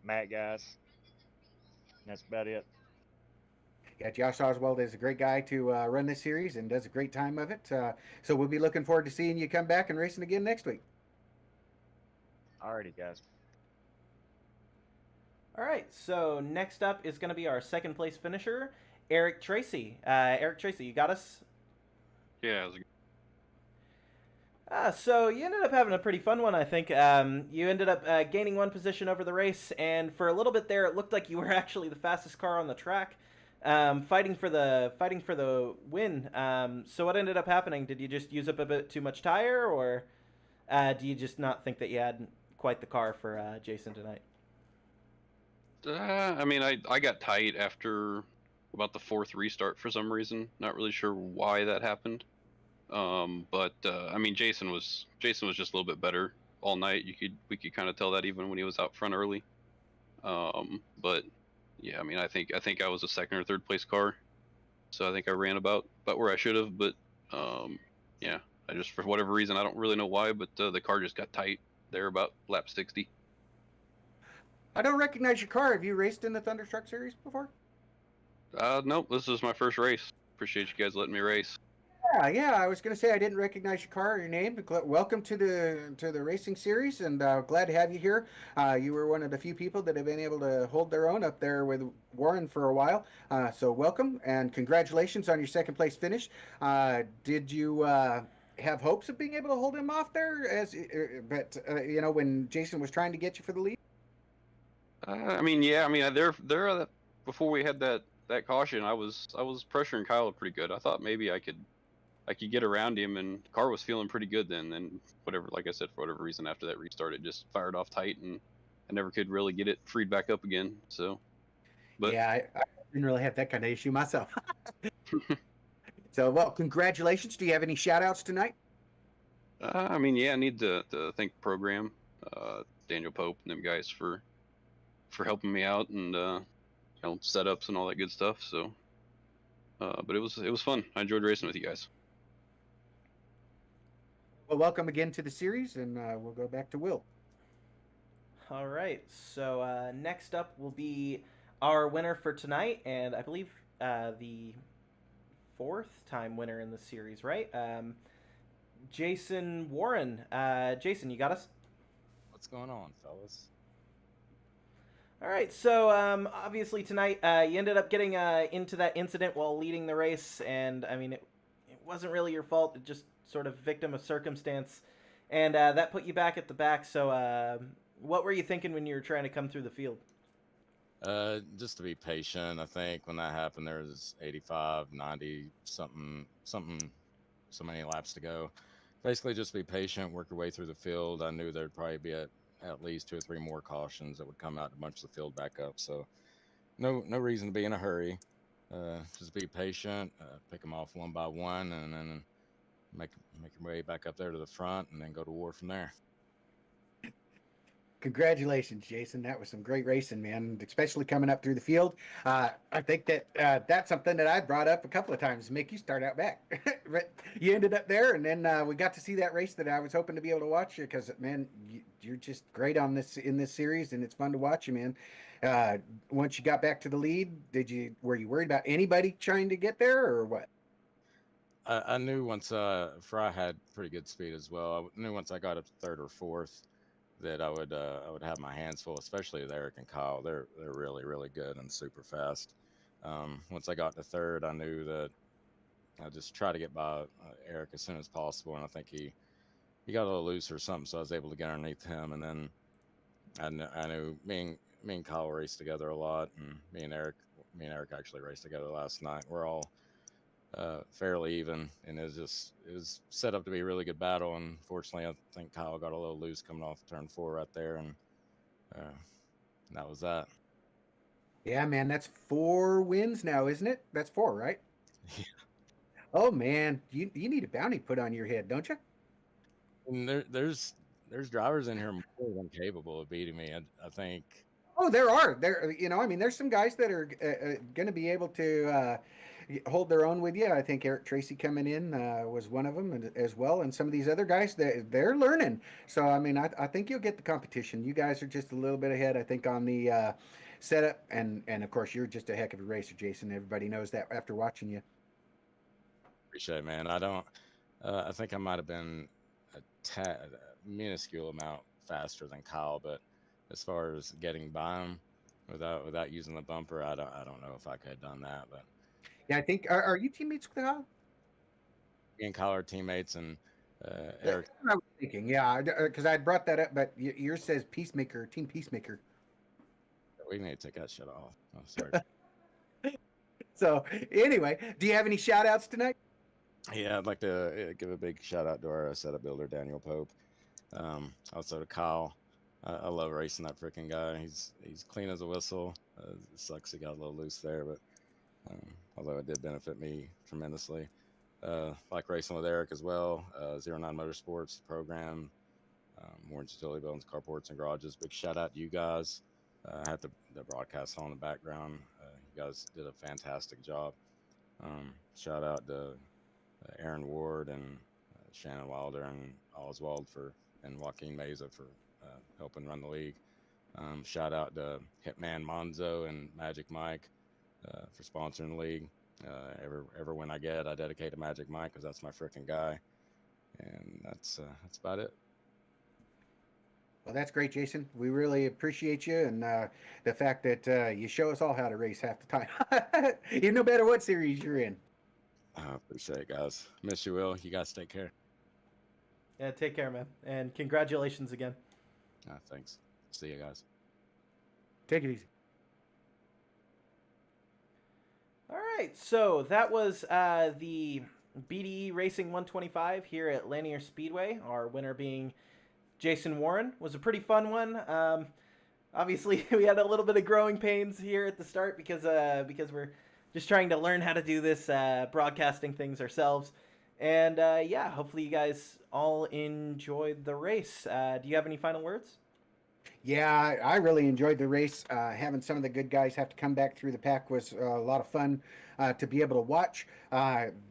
S3: Matt guys. That's about it.
S2: Yeah, Josh Oswald is a great guy to run this series and does a great time of it. So we'll be looking forward to seeing you come back and racing again next week.
S3: Alrighty, guys.
S1: All right, so next up is going to be our second place finisher, Eric Tracy. Eric Tracy, you got us?
S4: Yeah,
S1: so you ended up having a pretty fun one, I think. You ended up gaining 1 position over the race, and for a little bit there, it looked like you were actually the fastest car on the track, fighting for the win. So what ended up happening? Did you just use up a bit too much tire, or do you just not think that you had quite the car for Jason tonight?
S4: I mean, I got tight after about the 4th restart for some reason. Not really sure why that happened. But I mean, Jason was just a little bit better all night. We could kind of tell that even when he was out front early. But yeah, I mean, I think I was a 2nd or 3rd place car, so I think I ran about where I should have. But yeah, I just, for whatever reason, I don't really know why, but the car just got tight there about lap 60.
S2: I don't recognize your car. Have you raced in the Thunderstruck Series before?
S4: Nope, this is my first race. Appreciate you guys letting me race.
S2: Yeah. I was going to say I didn't recognize your car or your name. Welcome to the racing series, and glad to have you here. You were one of the few people that have been able to hold their own up there with Warren for a while. So welcome and congratulations on your 2nd place finish. Did you have hopes of being able to hold him off there? But you know, when Jason was trying to get you for the lead.
S4: I mean, yeah. I mean, there. Before we had that caution, I was pressuring Kyle pretty good. I thought maybe I could get around him, and the car was feeling pretty good then. And whatever, like I said, for whatever reason, after that restart, it just fired off tight, and I never could really get it freed back up again. So, but
S2: yeah, I didn't really have that kind of issue myself. So, well, congratulations. Do you have any shout-outs tonight?
S4: I mean, yeah, I need to thank the program, Daniel Pope and them guys for helping me out and you know, setups and all that good stuff. So, but it was fun. I enjoyed racing with you guys.
S2: Well, welcome again to the series, and we'll go back to Will.
S1: All right, so next up will be our winner for tonight, and I believe the 4th time winner in the series, right? Jason Warren. Jason, you got us?
S5: What's going on, fellas?
S1: All right, so obviously tonight you ended up getting into that incident while leading the race, and I mean, it wasn't really your fault. It just sort of victim of circumstance, and that put you back at the back. So what were you thinking when you were trying to come through the field?
S5: Just to be patient. I think when that happened, there was 85, 90, something, so many laps to go. Basically, just be patient, work your way through the field. I knew there'd probably be at least 2 or 3 more cautions that would come out to bunch the field back up. So no reason to be in a hurry. Just be patient, pick them off one by one, and then make your way back up there to the front, and then go to war from there.
S2: Congratulations, Jason. That was some great racing, man, especially coming up through the field. I think that that's something that I brought up a couple of times. Make you start out back, but you ended up there, and then we got to see that race that I was hoping to be able to watch you because, man, you're just great on this in this series, and it's fun to watch you, man. Once you got back to the lead, were you worried about anybody trying to get there or what?
S5: I knew once Frye had pretty good speed as well. I knew once I got up to third or fourth that I would have my hands full, especially with Eric and Kyle. They're really good and super fast. Once I got to third, I knew that I just try to get by Eric as soon as possible, and I think he got a little loose or something, so I was able to get underneath him. And then I knew me and Kyle raced together a lot, and me and Eric actually raced together last night. We're all fairly even, and it was set up to be a really good battle. And fortunately, I think Kyle got a little loose coming off turn 4 right there, and that was that.
S2: Yeah, man, that's 4 wins now, isn't it? That's 4, right?
S5: Yeah.
S2: Oh man, you need a bounty put on your head, don't you?
S5: And there's drivers in here more than capable of beating me. I think.
S2: Oh, there are. I mean, there's some guys that are going to be able to hold their own with you. I think Eric Tracy coming in was one of them as well. And some of these other guys, they're learning. So, I mean, I think you'll get the competition. You guys are just a little bit ahead, I think, on the setup. And of course, you're just a heck of a racer, Jason. Everybody knows that after watching you.
S5: Appreciate it, man. I think I might have been a minuscule amount faster than Kyle, but as far as getting by him without using the bumper, I don't know if I could have done that. But
S2: yeah, I think are you teammates with Kyle?
S5: Me and Kyle are teammates, and Eric.
S2: That's what I was thinking, yeah, because I brought that up, but yours says Peacemaker, Team Peacemaker.
S5: We need to take that shit off. Oh, sorry.
S2: So anyway, do you have any shout outs tonight?
S5: Yeah, I'd like to give a big shout out to our setup builder, Daniel Pope. Also to Kyle. I love racing that freaking guy. He's clean as a whistle. It sucks he got a little loose there, but although it did benefit me tremendously. Like racing with Eric as well. 09 Motorsports program, Orange Utility Buildings, Carports, and Garages. Big shout out to you guys. I had the broadcast on in the background. You guys did a fantastic job. Shout out to Aaron Ward and Shannon Wilder and Oswald and Joaquin Meza for helping run the league. Shout out to Hitman Monzo and Magic Mike for sponsoring the league. Every win I get, I dedicate to Magic Mike because that's my freaking guy. And that's about it.
S2: Well, that's great, Jason. We really appreciate you and the fact that you show us all how to race half the time, no matter what series you're in.
S5: I appreciate it, guys. Miss you, Will. You guys take care.
S1: Yeah, take care, man. And congratulations again.
S5: Thanks. See you guys.
S2: Take it easy.
S1: All right, so that was the BDE Racing 125 here at Lanier Speedway. Our winner being Jason Warren. Was a pretty fun one. Obviously, we had a little bit of growing pains here at the start because we're just trying to learn how to do this broadcasting things ourselves. And yeah, hopefully you guys all enjoyed the race. Do you have any final words?
S2: Yeah, I really enjoyed the race. Having some of the good guys have to come back through the pack was a lot of fun to be able to watch.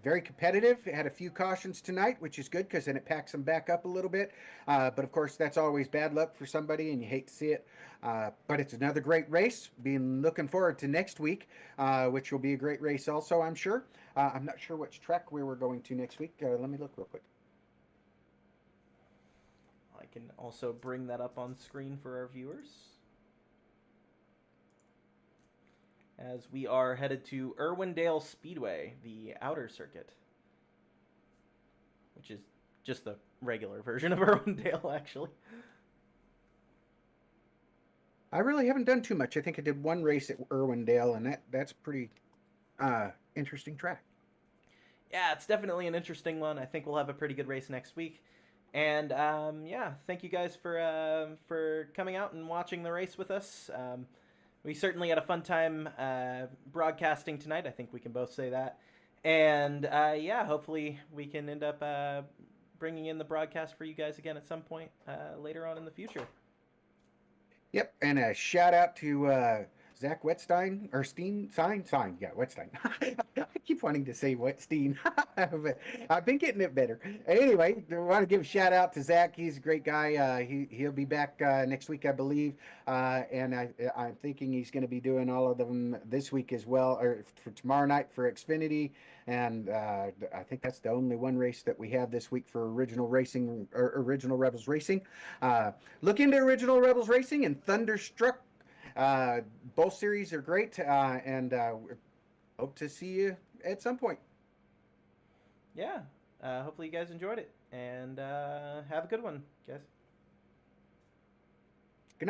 S2: Very competitive. Had a few cautions tonight, which is good because then it packs them back up a little bit. But of course, that's always bad luck for somebody, and you hate to see it. But it's another great race. Been looking forward to next week, which will be a great race also, I'm sure. I'm not sure which track we were going to next week. Let me look real quick.
S1: I can also bring that up on screen for our viewers. As we are headed to Irwindale Speedway, the outer circuit, which is just the regular version of Irwindale, actually.
S2: I really haven't done too much. I think I did one race at Irwindale, and that's pretty interesting track.
S1: Yeah, it's definitely an interesting one. I think we'll have a pretty good race next week. And yeah, thank you guys for coming out and watching the race with us. We certainly had a fun time broadcasting tonight. I think we can both say that. And yeah, hopefully we can end up bringing in the broadcast for you guys again at some point later on in the future.
S2: Yep, and a shout out to Zach Wetstein, or Stein, yeah, Wetstein. I keep wanting to say Wetstein, but I've been getting it better. Anyway, I want to give a shout out to Zach. He's a great guy. He'll be back next week, I believe, and I'm thinking he's going to be doing all of them this week as well, or for tomorrow night for Xfinity. And I think that's the only one race that we have this week for Original Racing or Original Rebels Racing. Look into Original Rebels Racing and Thunderstruck. Both series are great, and hope to see you at some point.
S1: Yeah, hopefully you guys enjoyed it, and have a good one, guys.